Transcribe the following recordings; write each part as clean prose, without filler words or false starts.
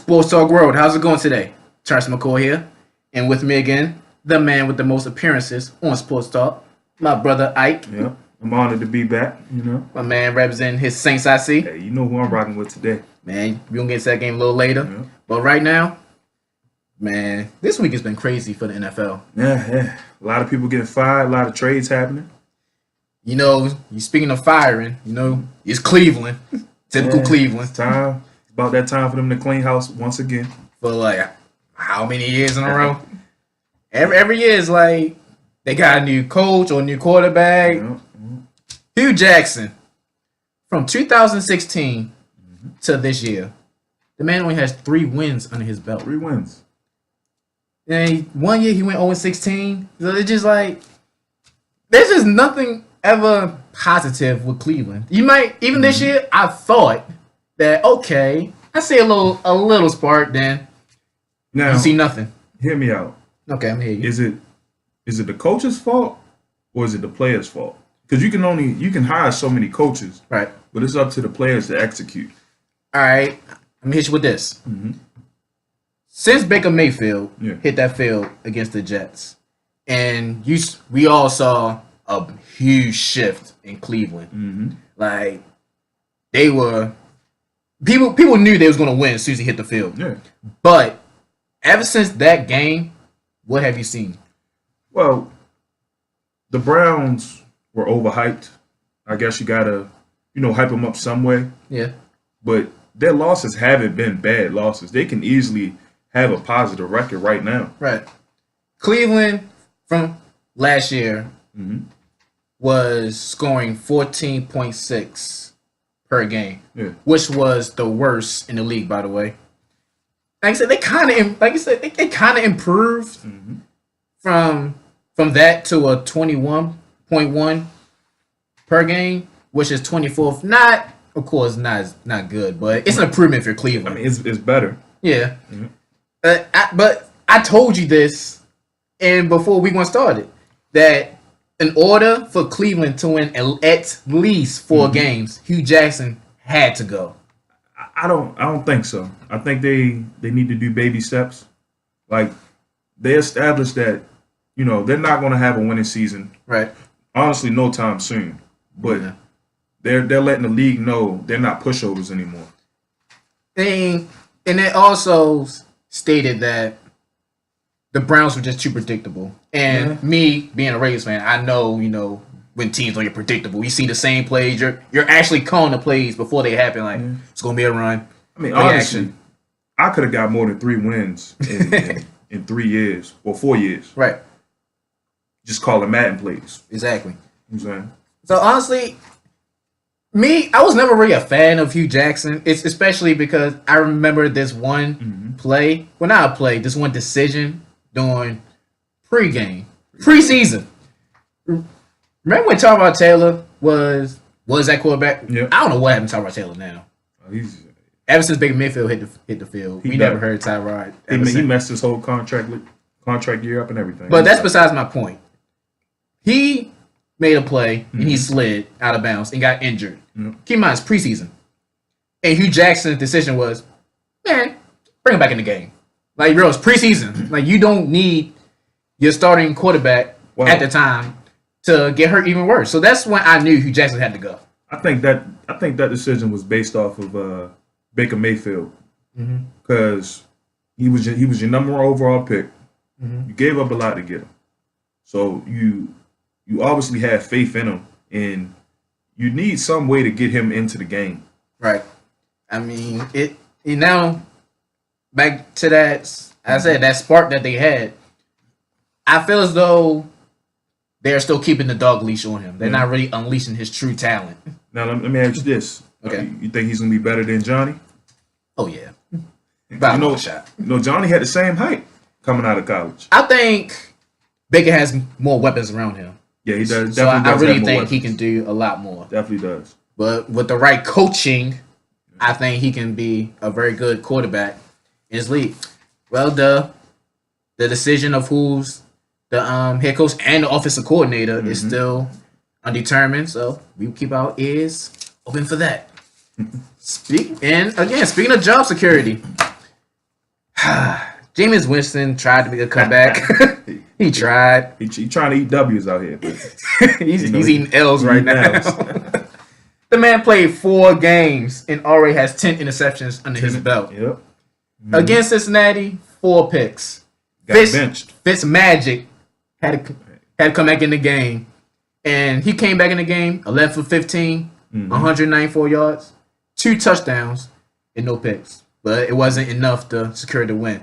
Sports Talk World, how's it going today? Terrence McCoy here, and with me again, the man with the most appearances on Sports Talk, my brother Ike. Yeah, I'm honored to be back, My man representing his Saints, I see. Hey, you know who I'm rocking with today. Man, we're going to get to that game a little later. Yeah. But right now, man, this week has been crazy for the NFL. Yeah. A lot of people getting fired, a lot of trades happening. You know, you speaking of firing, it's Cleveland. Typical Cleveland. It's time. It's about that time for them to clean house once again. For like, how many years in a row? Every year is like, they got a new coach or a new quarterback. Yeah. Hugh Jackson, from 2016 to this year, the man only has 3 wins under his belt. 3 wins. And one year he went 0-16. So it's just like, there's just nothing ever positive with Cleveland. You might, even this year, I thought that, okay, I see a little spark, then Now, you see nothing. hear me out. Okay, I'm here. Is it the coach's fault or is it the player's fault? Because you can hire so many coaches, Right. but it's up to the players to execute. All right. Let me hit you with this. Mhm. Since Baker Mayfield Yeah. hit that field against the Jets, and we all saw a huge shift in Cleveland. Mm-hmm. Like, they were people knew they was going to win as soon as he hit the field. Yeah. But ever since that game, what have you seen? Well, the Browns were overhyped. I guess you gotta, hype them up some way. Yeah. But their losses haven't been bad losses. They can easily have a positive record right now. Right. Cleveland from last year Mm-hmm. was scoring 14.6 per game, Yeah. which was the worst in the league, by the way. Like I said, they kind of improved Mm-hmm. from that to a 21.1 per game, which is 24th. Not, of course, not good, but it's an improvement for I Cleveland. mean, it's better. Yeah. Mhm. But I told you this, and before we went started, that in order for Cleveland to win at least 4 games, Hugh Jackson had to go. I don't think so. I think they need to do baby steps. Like, they established that, they're not going to have a winning season. Right. Honestly, no time soon. But Yeah. they're letting the league know they're not pushovers anymore. And it also stated that the Browns were just too predictable. And me being a Raiders fan, I know, when teams don't get predictable, you see the same plays. You're actually calling the plays before they happen. Like, it's gonna be a run. I mean, Play honestly, action. I could have got more than 3 wins in 3 years or 4 years. Right. Just calling Madden plays. Exactly. You know what I'm saying? So honestly, I was never really a fan of Hugh Jackson. It's especially because I remember this one play. Well, not a play. This one decision during preseason. Remember when Tyrod Taylor was that quarterback? Yeah. I don't know what happened to Tyrod Taylor now. He's Ever since Baker Mayfield hit the field, we never heard Tyrod. he messed his whole contract year up and everything. But that's besides my point. He made a play and he slid out of bounds and got injured. Keep in mind, it's preseason. And Hugh Jackson's decision was, man, bring him back in the game. Like, bro, it's preseason. Like, you don't need your starting quarterback at the time to get hurt even worse. So that's when I knew Hugh Jackson had to go. I think that decision was based off of Baker Mayfield because he was your number 1 overall pick. You gave up a lot to get him, so you obviously have faith in him, and you need some way to get him into the game. Right. I mean, now back to that. I said that spark that they had. I feel as though they're still keeping the dog leash on him. They're not really unleashing his true talent. Now let me ask you this: Okay. You think he's gonna be better than Johnny? Oh yeah, about a shot. Johnny had the same height coming out of college. I think Baker has more weapons around him. Yeah, he does. So Definitely I does really have more think he weapons. can do a lot more. Definitely does. But with the right coaching, I think he can be a very good quarterback in his league. Well, the decision of who's the head coach and the offensive coordinator is still undetermined. So we keep our ears open for that. Speaking of job security, Jameis Winston tried to make a comeback. He tried. He trying to eat W's out here. But, he's eating L's right now. L's. The man played 4 games and already has 10 interceptions under his belt. Yep. Against Cincinnati, 4 picks. Got benched. Fitzmagic had to come back in the game. And he came back in the game, 11 for 15, 194 yards, 2 touchdowns, and no picks. But it wasn't enough to secure the win.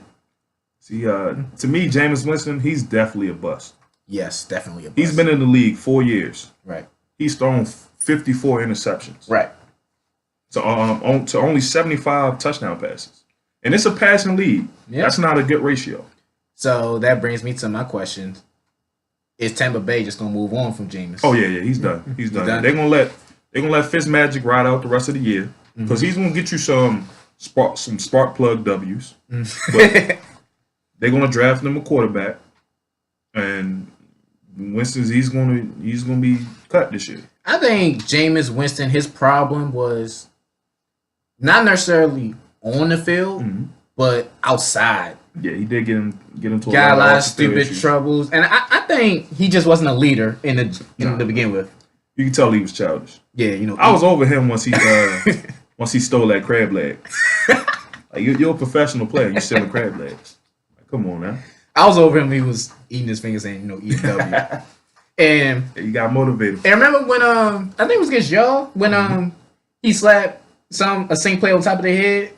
See, to me, Jameis Winston, he's definitely a bust. Yes, definitely a bust. He's been in the league 4 years. Right. He's thrown 54 interceptions. Right. To only 75 touchdown passes. And it's a passing league. Yep. That's not a good ratio. So that brings me to my question. Is Tampa Bay just gonna move on from Jameis? Oh yeah, he's done. He's done. They're gonna let Fitzmagic ride out the rest of the year because he's gonna get you some spark plug W's. But they're gonna draft him a quarterback, and Winston's he's gonna be cut this year. I think Jameis Winston, his problem was not necessarily on the field, but outside. Yeah, he did get into got a lot of stupid issues. troubles, and I think he just wasn't a leader to begin with. You can tell he was childish. Yeah, you know, I was over him once he stole that crab leg. Like you're a professional player, you stealing crab legs. Like, come on now. I was over him. He was eating his fingers saying, eat a W. And you got motivated. And remember when I think it was against y'all when he slapped a same player on top of the head.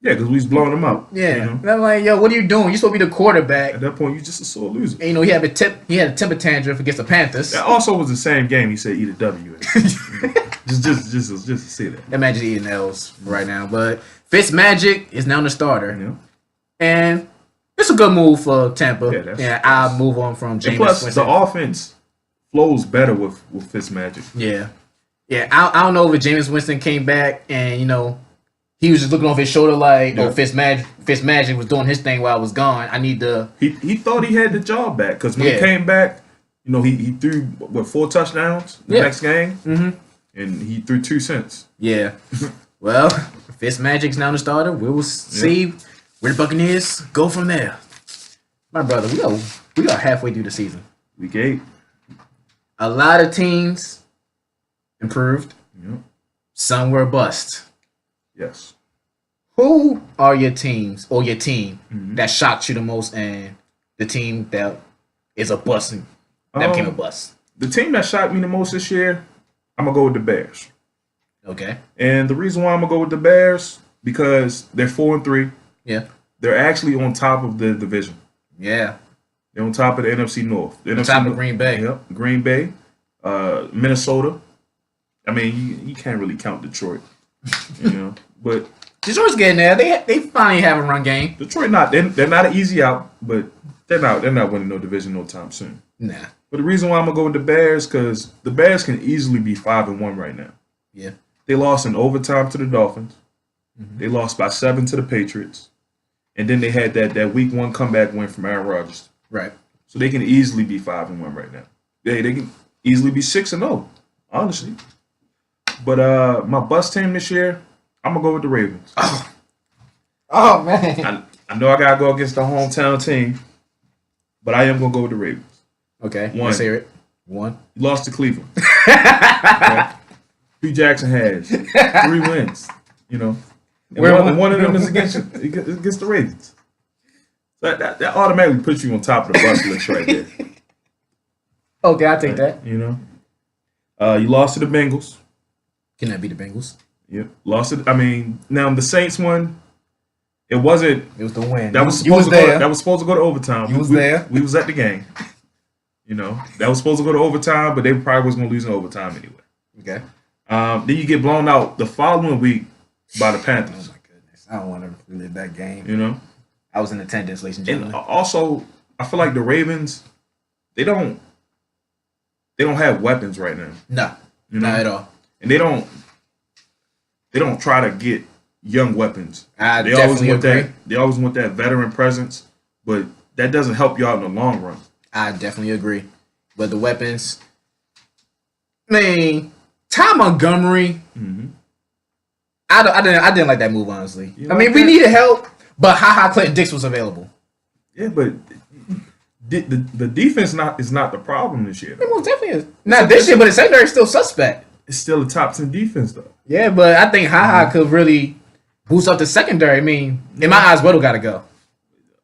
Yeah, because we was blowing him up. Yeah, you know? And I'm like, yo, what are you doing? You're supposed to be the quarterback. At that point, you just a sore loser. And, he had a temper tantrum against the Panthers. That also was the same game. He said, "Eat a W." just to see that. Imagine eating L's right now, but Fitzmagic is now the starter, and it's a good move for Tampa. Yeah, I'll move on from Jameis. Plus, Winston. the offense flows better with Fitzmagic. Yeah. I don't know if Jameis Winston came back and he was just looking over his shoulder like, Fitzmagic was doing his thing while I was gone. I need to. He thought he had the job back because when he came back, he threw 4 touchdowns the next game, and he threw 2 cents. Yeah. Well, Fitzmagic's now the starter. We will see where the Buccaneers go from there. My brother, we are halfway through the season. Week 8. A lot of teams improved. Some were bust. Yes. Who are your teams or your team that shocked you the most, and the team that is a bust that became a bust? The team that shocked me the most this year, I'm gonna go with the Bears. Okay. And the reason why I'm gonna go with the Bears because they're 4-3. Yeah. They're actually on top of the division. Yeah. They're on top of the NFC North. On top of Green Bay. Yep. Green Bay, Minnesota. I mean, you can't really count Detroit. But Detroit's getting there. They finally have a run game. Detroit they're not an easy out, but they're not winning no division no time soon. Nah. But the reason why I'm gonna go with the Bears because the Bears can easily be 5-1 right now. Yeah. They lost in overtime to the Dolphins. They lost by 7 to the Patriots, and then they had that week 1 comeback win from Aaron Rodgers. Right. So they can easily be 5-1 right now. They can easily be 6-0, honestly. But my bust team this year, I'm gonna go with the Ravens. Oh man. I know I gotta go against the hometown team, but I am gonna go with the Ravens. Okay. 1. Let's hear it. 1. You lost to Cleveland. Okay? Hugh Jackson has 3 wins. And one of them is against the Ravens. So that automatically puts you on top of the bus list right there. Okay, I'll take that. You lost to the Bengals. Can that be the Bengals? Yep. Lost it. I mean, now the Saints one, it wasn't. It was the win. That was supposed to go to overtime. You was there. We was at the game. That was supposed to go to overtime, but they probably was going to lose in overtime anyway. Okay. Then you get blown out the following week by the Panthers. Oh my goodness! I don't want to relive that game. I was in attendance, ladies and gentlemen. And also, I feel like the Ravens, they don't have weapons right now. No, not at all. And they don't try to get young weapons. They always want that. They always want that veteran presence, but that doesn't help you out in the long run. I definitely agree. But the weapons, Ty Montgomery. I didn't like that move, honestly. We needed help, But Ha Clinton Dix was available. Yeah, but the defense is not the problem this year. It most definitely is. Not this year, but the secondary is still suspect. It's still a top 10 defense though. Yeah, but I think Ha could really boost up the secondary. I mean, in my eyes, Weddle got to go.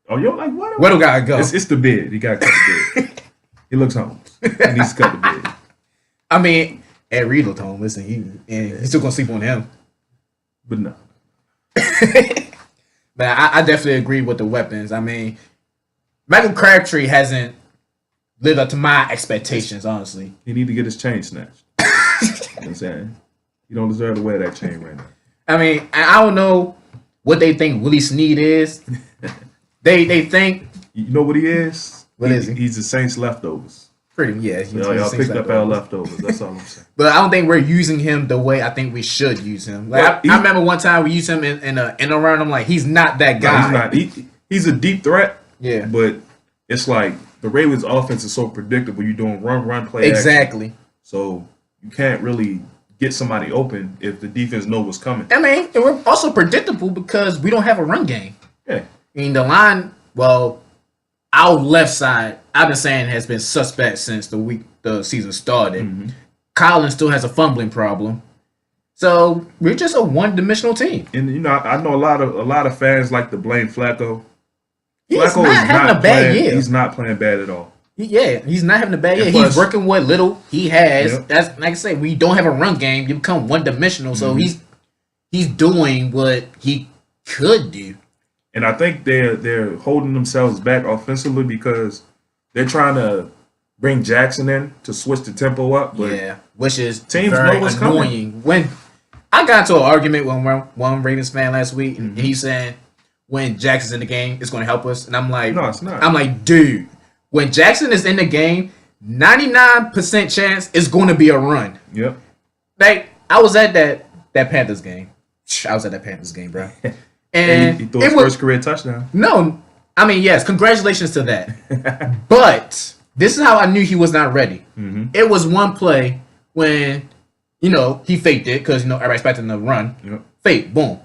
Oh, you don't like Weddle? Weddle got to go. It's the beard. He got to cut the beard. He looks homeless. He needs to cut the beard. I mean, Ed Reed looked homeless, and he's still gonna sleep on him. But no. But I definitely agree with the weapons. I mean, Michael Crabtree hasn't lived up to my expectations, honestly. He need to get his chain snatched. You know what I'm saying? You don't deserve to wear that chain right now. I mean, I don't know what they think Willie Snead is. They think... You know what he is? What is he? He's the Saints leftovers. Pretty, yeah. Y'all picked up our leftovers. That's all I'm saying. But I don't think we're using him the way I think we should use him. Like I remember one time we used him in a round. I'm like, he's not that guy. No, he's not. He's a deep threat. Yeah. But it's like the Ravens' offense is so predictable. You're doing run, play. Exactly. Action. So you can't really get somebody open if the defense knows what's coming. I mean, and we're also predictable because we don't have a run game. Yeah. I mean, the line, well, our left side, I've been saying, has been suspect since the season started. Mm-hmm. Collins still has a fumbling problem. So we're just a one-dimensional team. And you know, I know a lot of fans like to blame Flacco. He's not having a bad year. He's not playing bad at all. He's not having a bad year. He's working what little he has. Yep. That's like I say, we don't have a run game. You become one-dimensional. So he's doing what he could do. And I think they're holding themselves back offensively because they're trying to bring Jackson in to switch the tempo up. But which is teams very know what's annoying. Coming. When I got into an argument with one Ravens fan last week, and he's saying when Jackson's in the game, it's going to help us. And I'm like, no, it's not. I'm like, dude, when Jackson is in the game, 99% chance it's going to be a run. Yep. Like I was at that Panthers game. I was at that Panthers game, bro. And he threw his first career touchdown. No, I mean, yes, congratulations to that. But this is how I knew he was not ready. Mm-hmm. It was one play when, he faked it because, everybody expected him to run. Yep. Fake, boom.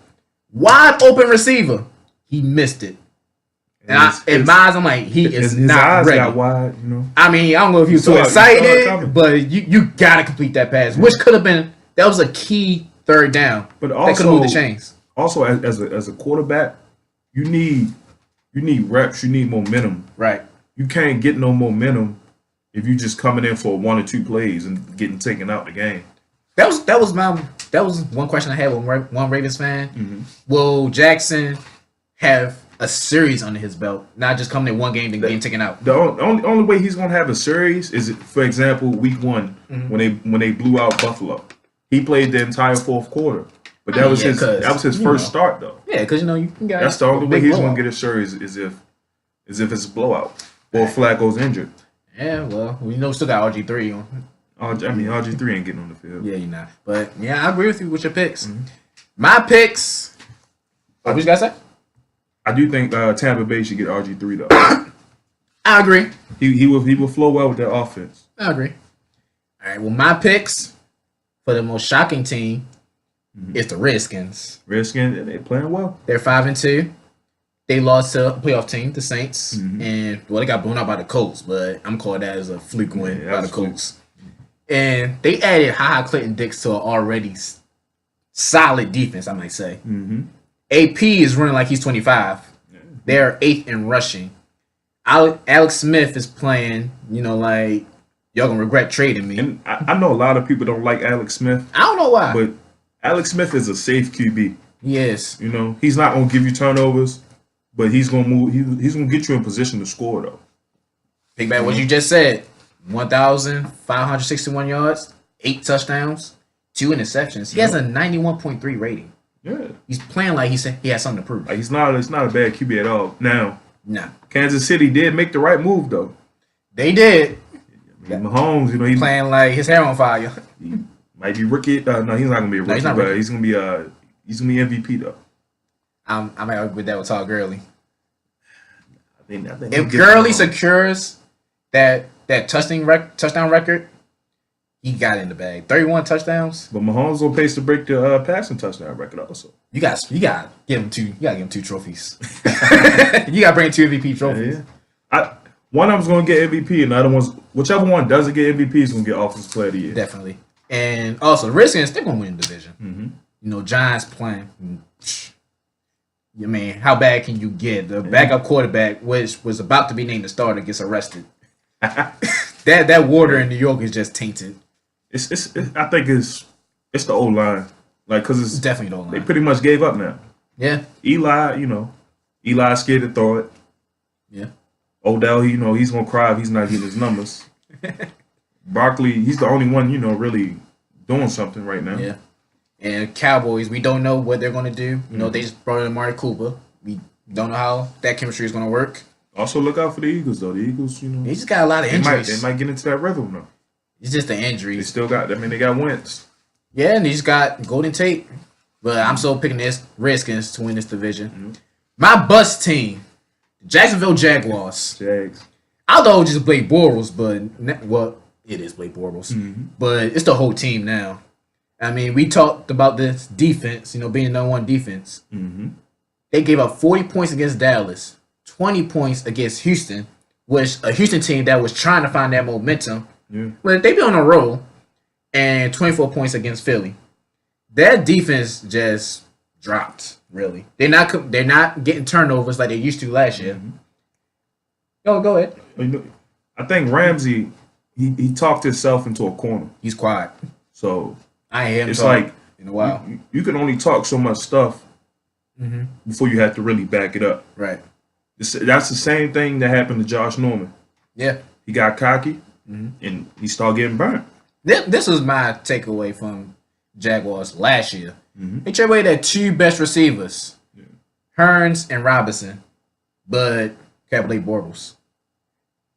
Wide open receiver. He missed it. And in my eyes, I'm like, he is his not eyes ready. Got wide, I mean, I don't know if he was too excited, but you got to complete that pass, which could have been, that was a key third down. But also, that could have moved the chains. Also, as a quarterback, you need reps. You need momentum. Right. You can't get no momentum if you just coming in for 1 or 2 plays and getting taken out the game. That was one question I had with one Ravens fan. Mm-hmm. Will Jackson have a series under his belt, not just coming in one game and getting taken out? The only way he's gonna have a series is, for example, week 1 when they blew out Buffalo. He played the entire fourth quarter. But that was his first start though. Yeah, because you got that's the only way he's gonna get a series is if it's a blowout or Flacco's injured. Yeah, well, we still got RG3 on. RG3 ain't getting on the field. Yeah, you're not. But yeah, I agree with you with your picks. Mm-hmm. My picks. What you guys say? I do think Tampa Bay should get RG3 though. I agree. He will flow well with their offense. I agree. All right. Well, my picks for the most shocking team. It's the Redskins. Redskins, they're playing well. They're 5-2. They lost to a playoff team, the Saints, and they got blown out by the Colts. But I'm calling that as a fluke win by the Colts. And they added Ha Clinton Dix to an already solid defense, I might say. Mm-hmm. AP is running like he's 25. Yeah. They're 8th in rushing. Alex Smith is playing, like y'all gonna regret trading me. And I know a lot of people don't like Alex Smith. I don't know why, but Alex Smith is a safe QB. Yes. He's not going to give you turnovers, but he's going to move. He's going to get you in position to score, though. Pick back what you just said. 1,561 yards, 8 touchdowns, 2 interceptions. He has a 91.3 rating. Yeah. He's playing like he has something to prove. Like it's not a bad QB at all. Now, no. Kansas City did make the right move, though. They did. Mahomes, he's playing like his hair on fire. Might be rookie. No, he's not gonna be a rookie, but he's gonna be MVP though. I'm out with that with Todd Gurley. I think if Gurley secures that touchdown record, he got in the bag. 31 touchdowns. But Mahomes on pace to break the passing touchdown record also. You got give him two. You got to give him 2 trophies. You got to bring 2 MVP trophies. Yeah. One of them's going to get MVP, and the other one's whichever one doesn't get MVP is going to get Offensive Player of the Year. Definitely. And also, the Redskins, they're going to win the division. Mm-hmm. You know, Giants playing. I mean, how bad can you get? The backup quarterback, which was about to be named the starter, gets arrested. that water in New York is just tainted. It's I think it's the old line, like because it's definitely the old line. They pretty much gave up now. Yeah. Eli's scared to throw it. Yeah. Odell, he's gonna cry if he's not getting his numbers. Barkley, he's the only one, really doing something right now. Yeah. And Cowboys, we don't know what they're gonna do. You know, they just brought in Amari Cooper. We don't know how that chemistry is gonna work. Also, look out for the Eagles, though. The Eagles, they just got a lot of injuries. They might get into that rhythm, though. It's just the injuries. They still got. They got Wentz. Yeah, and they just got Golden Tate. But I'm still picking this Redskins to win this division. Mm-hmm. My bust team, Jacksonville Jaguars. Jags. I thought it was just Blake Bortles, but it is Blake Bortles. Mm-hmm. But it's the whole team now. I mean, we talked about this defense, being the number one defense. Mm-hmm. They gave up 40 points against Dallas, 20 points against Houston, which a Houston team that was trying to find that momentum. Yeah. But they be on a roll, and 24 points against Philly. That defense just dropped. Really, they're not getting turnovers like they used to last year. Mm-hmm. Go ahead. I think Ramsey he talked himself into a corner. He's quiet. So I ain't hear him it's talk like in a while. You can only talk so much stuff before you have to really back it up. Right. That's the same thing that happened to Josh Norman. Yeah. He got cocky and he started getting burnt. This was my takeaway from Jaguars last year. They traded away their 2 best receivers, Hearns and Robinson, but kept Blake Bortles.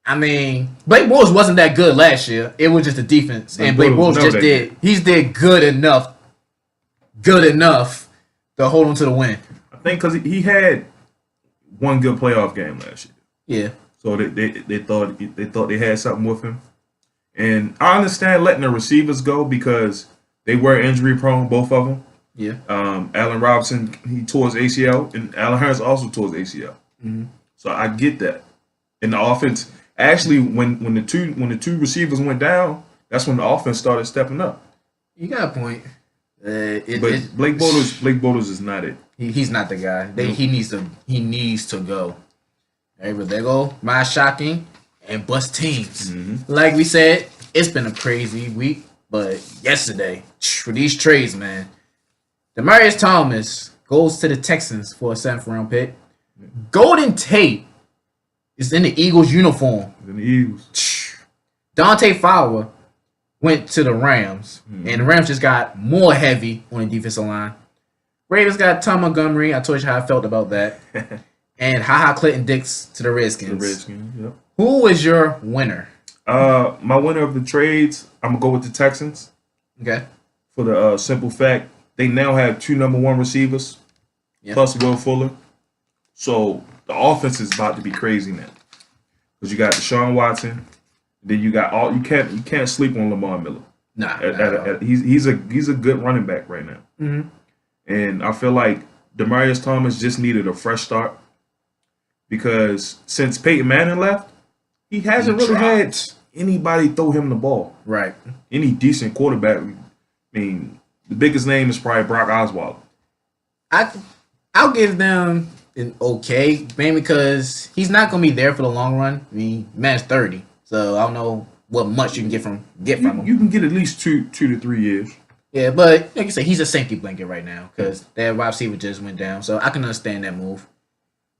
I mean, Blake Bortles wasn't that good last year. It was just the defense, and Blake Bortles just did good enough to hold on to the win. I think because he had one good playoff game last year. Yeah. So they thought they had something with him, and I understand letting the receivers go because they were injury prone, both of them. Yeah. Allen Robinson, he tore his ACL, and Allen Hearns also tore his ACL. Mm-hmm. So I get that. And the offense, actually, when the two receivers went down, that's when the offense started stepping up. You got a point. But Blake Bortles is not it. He's not the guy. He needs to go. Hey, but there go my shocking and bust teams. Mm-hmm. Like we said, it's been a crazy week, but yesterday for these trades, man. Demaryius Thomas goes to the Texans for a 7th round pick. Golden Tate is in the Eagles uniform. In the Eagles. Dante Fowler went to the Rams, and the Rams just got more heavy on the defensive line. Ravens got Tom Montgomery. I told you how I felt about that. And Clinton Dix to the Redskins. Yep. Who was your winner? My winner of the trades, I'm going to go with the Texans. Okay. For the simple fact, they now have 2 number 1 receivers, plus Will Fuller. So the offense is about to be crazy now. Because you got Deshaun Watson, then you got you can't sleep on Lamar Miller. Nah. He's a good running back right now. Mm-hmm. And I feel like Demaryius Thomas just needed a fresh start because since Peyton Manning left, he hasn't really had anybody throw him the ball. Right. Any decent quarterback. I mean, the biggest name is probably Brock Osweiler. I'll give them an okay, mainly because he's not going to be there for the long run. I mean, man's 30, so I don't know what much you can get from him. You can get at least 2 to 3 years. Yeah, but like you said, he's a safety blanket right now because that wide receiver just went down, so I can understand that move.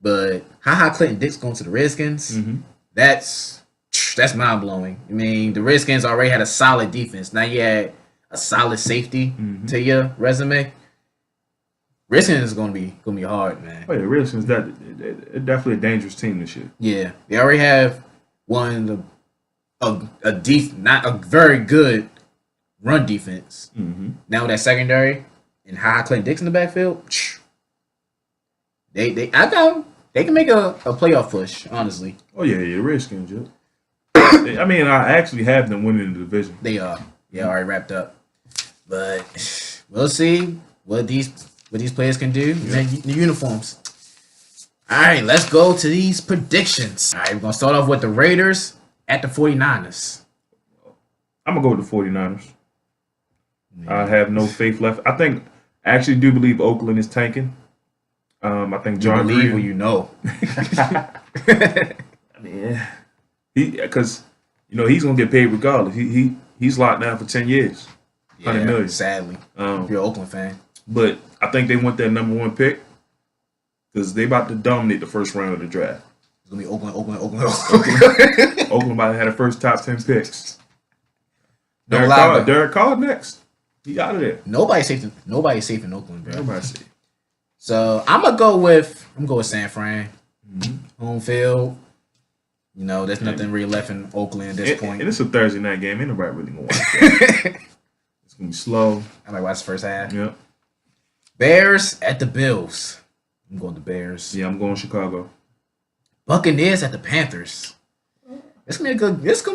But Clinton Dix going to the Redskins, that's mind blowing. I mean, the Redskins already had a solid defense. Now you had a solid safety to your resume. Redskins is gonna be hard, man. Oh yeah, Redskins definitely a dangerous team this year. Yeah, they already have not a very good run defense. Now with that secondary and Clinton Dix in the backfield, they can make a playoff push, honestly. Oh yeah, Redskins. Yeah. I mean, I actually have them winning the division. They are. Yeah, already wrapped up. But we'll see what these players can do in the uniforms. All right, let's go to these predictions. All right, we're going to start off with the Raiders at the 49ers. I'm going to go with the 49ers. I have no faith left. I actually do believe Oakland is tanking. I think John You believe Gruden, or you know. I mean, because he's gonna get paid regardless. He's locked down for 10 years, $100 million. Sadly, if you're an Oakland fan. But I think they want that number 1 pick because they about to dominate the first round of the draft. It's gonna be Oakland. Oakland about to have the first top 10 picks. No Derek Carr next. He out of there. Nobody's safe in Oakland, bro. Nobody's safe. So I'm gonna go with San Fran. Home field. There's nothing really left in Oakland at this point. And it's a Thursday night game. Ain't nobody really gonna watch that. It's gonna be slow. I might watch the first half. Yep. Bears at the Bills. I'm going to Bears. Yeah, I'm going Chicago. Buccaneers at the Panthers. It's gonna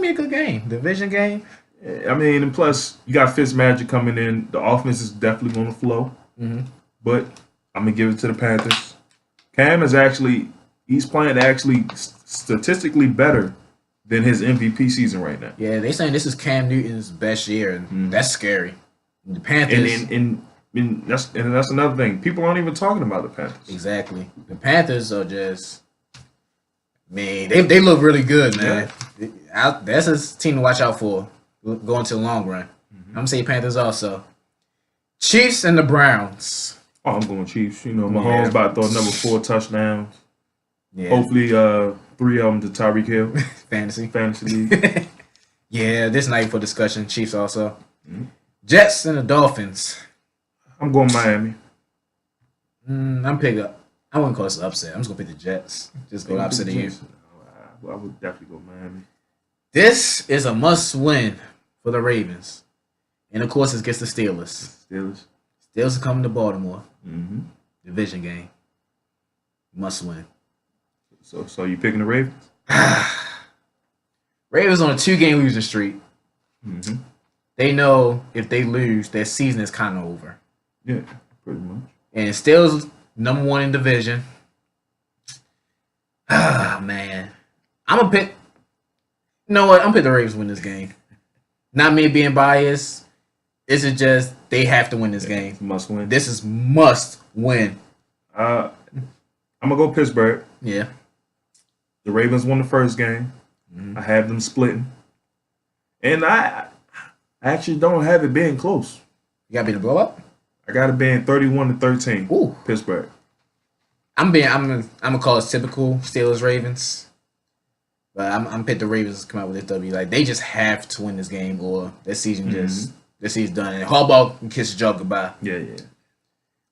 be a good game. Division game. I mean, and plus you got Fitzmagic coming in. The offense is definitely going to flow. But I'm gonna give it to the Panthers. Cam he's playing actually statistically better than his MVP season right now. Yeah, they saying this is Cam Newton's best year, and that's scary. The Panthers, and that's another thing. People aren't even talking about the Panthers. Exactly. The Panthers are just, man, they look really good, man. Yeah. That's a team to watch out for going to the long run. I'm gonna say Panthers also. Chiefs and the Browns. Oh, I'm going Chiefs. Mahomes about to throw number 4 touchdowns. Yeah. Hopefully, 3 of them to Tyreek Hill. Fantasy league. Yeah, this night for discussion. Chiefs also. Jets and the Dolphins. I'm going Miami. I'm picking up. I wouldn't call this an upset. I'm just gonna pick the Jets. Just go opposite of you. I would definitely go Miami. This is a must-win for the Ravens, and of course, it gets the Steelers. Steelers are coming to Baltimore. Division game. Must win. So you picking the Ravens? Ravens on a 2-game losing streak. They know if they lose, their season is kind of over. Yeah, pretty much. And Steelers number 1 in division. Man. I'm going to pick. You know what? I'm going to pick the Ravens win this game. Not me being biased. Is it just they have to win this game? Must win. This is must win. I'm going to go Pittsburgh. Yeah. The Ravens won the first game. I have them splitting. And I actually don't have it being close. You got me to blow up? I got it being 31-13. Ooh. Pittsburgh. I'm gonna call it typical Steelers Ravens. But I'm pick the Ravens to come out with this W. Like, they just have to win this game or their season their season's done. And Harbaugh can kiss the job goodbye. Yeah.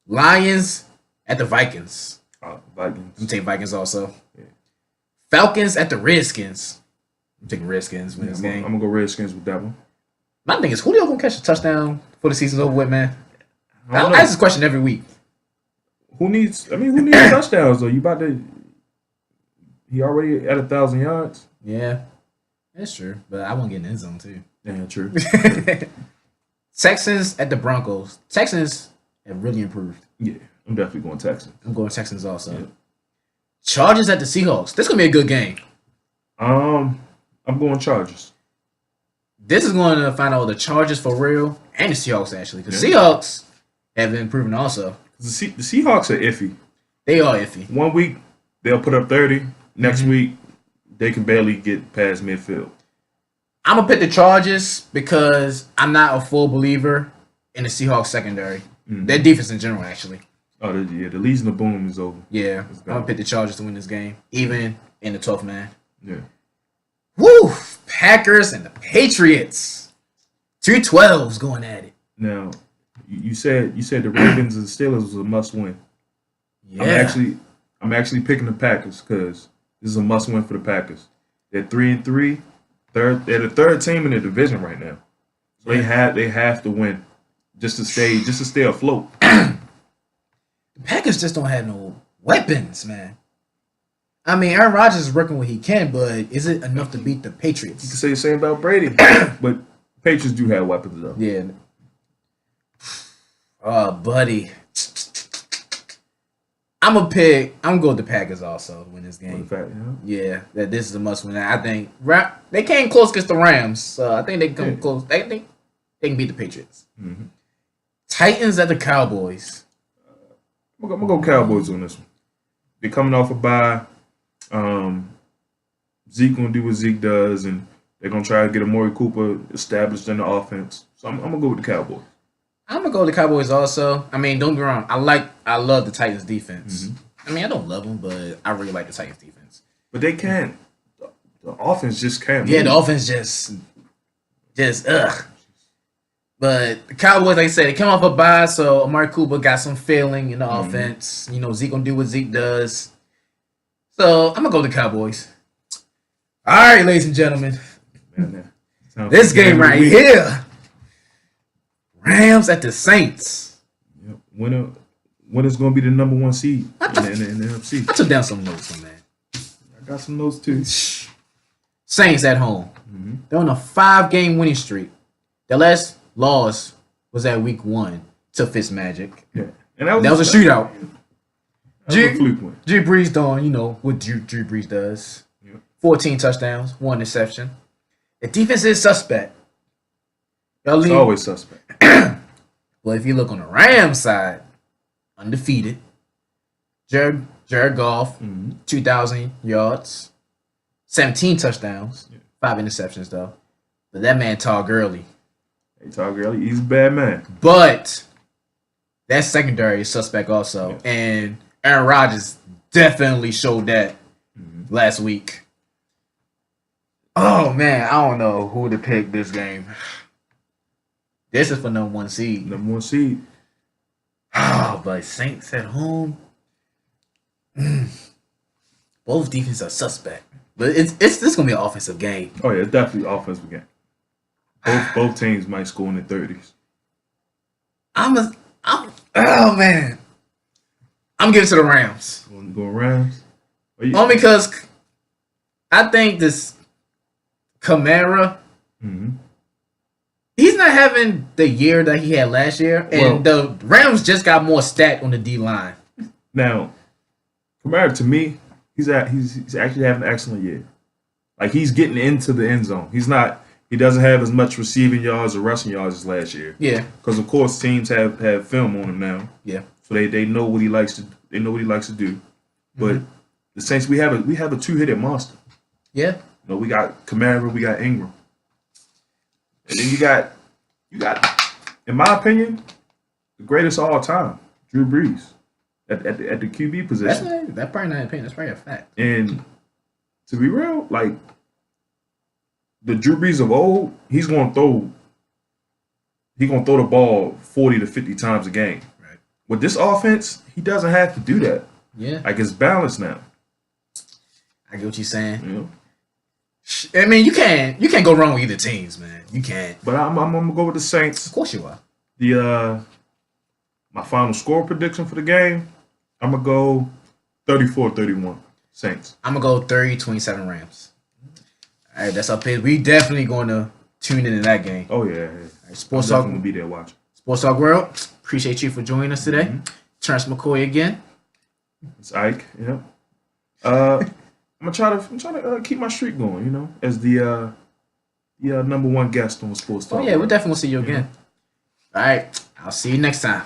Lions at the Vikings. Vikings. I'm taking Vikings also. Yeah. Falcons at the Redskins. I'm taking Redskins win this game. I'm gonna go Redskins with that one. My thing is, Julio gonna catch a touchdown for the season's over with, man? I ask this question every week. Who needs touchdowns though? He already at 1,000 yards. Yeah, that's true. But I want to get in the end zone too. Yeah, true. Texans at the Broncos. Texans have really improved. Yeah, I'm definitely going Texans. I'm going Texans also. Yeah. Chargers at the Seahawks. This gonna be a good game. I'm going Chargers. This is going to find out the Chargers for real and the Seahawks actually, because Seahawks have been improving also. The Seahawks are iffy. They are iffy. 1 week they'll put up 30. Next week they can barely get past midfield. I'm gonna pick the Chargers because I'm not a full believer in the Seahawks secondary. Their defense in general, actually. Oh, the Legion of Boom is over. Yeah, I'm gonna pick the Chargers to win this game, even in the 12th man. Yeah. Woo! Packers and the Patriots. 2 12s going at it. Now, you said the Ravens and the Steelers was a must win. Yeah. I'm actually picking the Packers because this is a must win for the Packers. They're 3-3. They're the third team in the division right now. So they have to win just to stay afloat. The Packers just don't have no weapons, man. I mean, Aaron Rodgers is working what he can, but is it enough to beat the Patriots? You can say the same about Brady, but Patriots do have weapons though. Yeah. Oh, buddy. I'm gonna go with the Packers also to win this game. In fact, Yeah, that this is a must win. I think they came close against the Rams, so I think they can come close. They think they can beat the Patriots. Mm-hmm. Titans at the Cowboys. I'm gonna go Cowboys on this one. They're coming off a bye. Zeke gonna do what Zeke does, and they're gonna try to get Amari Cooper established in the offense. So I'm gonna go with the Cowboys. I'm gonna go with the Cowboys also. I mean, don't get me wrong. I love the Titans defense. I mean, I don't love them, but I really like the Titans defense. But they can't. The offense just can't. Yeah, move. the offense just ugh. But the Cowboys, like I said, they come off a bye, so Amari Cooper got some feeling in the offense. You know, Zeke gonna do what Zeke does. So I'm gonna go with the Cowboys. All right, ladies and gentlemen, this game right here. Rams at the Saints. Yep. Winner's gonna be the number one seed in the NFC. I took down some notes on that. I got some notes too. Saints at home. They're on a 5-game winning streak. Their last loss was at week 1 to Fitzmagic. Yeah, and that was a shootout. That was a fluke win. Drew Brees doing, what Drew Brees does. Yep. 14 touchdowns, 1 interception. The defense is suspect. It's always suspect. But if you look on the Rams side, undefeated. Jared Goff, 2,000 yards, 17 touchdowns, 5 interceptions though. But that man Todd Gurley. Hey, Todd Gurley, he's a bad man. But that secondary is suspect also. Yeah. And Aaron Rodgers definitely showed that last week. Oh, man, I don't know who to pick this game. This is for number 1 seed. Number 1 seed. Oh, but Saints at home. Both defenses are suspect. But it's this gonna be an offensive game. Oh yeah, it's definitely an offensive game. Both teams might score in the 30s. Oh man. I'm giving it to the Rams. Going Rams? Only because I think this Kamara, he's not having the year that he had last year, and the Rams just got more stacked on the D line. Now, Kamara, to me, he's actually having an excellent year. Like he's getting into the end zone. He doesn't have as much receiving yards or rushing yards as last year. Yeah, because of course teams have film on him now. Yeah, so they know what he likes to. They know what he likes to do. But the Saints, we have a 2-headed monster. Yeah. We got Kamara, we got Ingram. And then you got, in my opinion, the greatest of all time, Drew Brees, at the QB position. That's probably not an opinion. That's probably a fact. And to be real, like the Drew Brees of old, he's gonna throw the ball 40 to 50 times a game. Right. With this offense, he doesn't have to do that. Yeah. Like it's balanced now. I get what you're saying. Yeah. I mean, you can't go wrong with either teams, man. You can't. But I'm gonna go with the Saints. Of course you are. My final score prediction for the game, I'm gonna go 34-31 Saints. I'm gonna go 30-27 Rams. All right, that's our pick. We definitely going to tune into that game. Oh yeah. Right, Sports Talk will be there watching. Sports Talk World. Appreciate you for joining us today. Terrence McCoy again. It's Ike. Yeah. I'm trying to keep my streak going. As the number 1 guest on Sports Talk. Oh yeah, we'll definitely see you again. All right, I'll see you next time.